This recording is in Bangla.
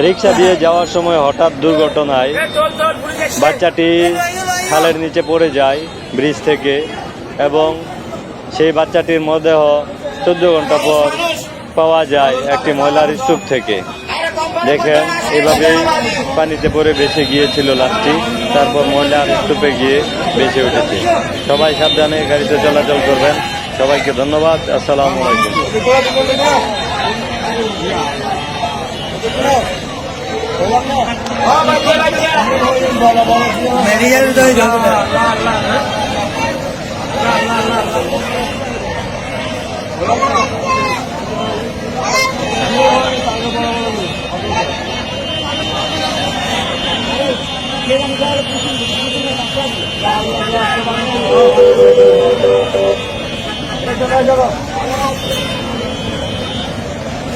রিক্সা দিয়ে যাওয়ার সময় হঠাৎ দুর্ঘটনায় বাচ্চাটি খালের নিচে পড়ে যায় ব্রিজ থেকে, এবং সেই বাচ্চাটির মরদেহ 14 ঘন্টা পর পাওয়া যায় একটি ময়লার স্তূপ থেকে। দেখেন, এভাবেই পানিতে পড়ে ভেসে গিয়েছিল লাশটি, তারপর ময়লার স্তূপে গিয়ে ভেসে উঠেছে। সবাই সাবধানে গাড়িতে চলাচল করবেন। সবাইকে ধন্যবাদ। আসসালামু আলাইকুম। এই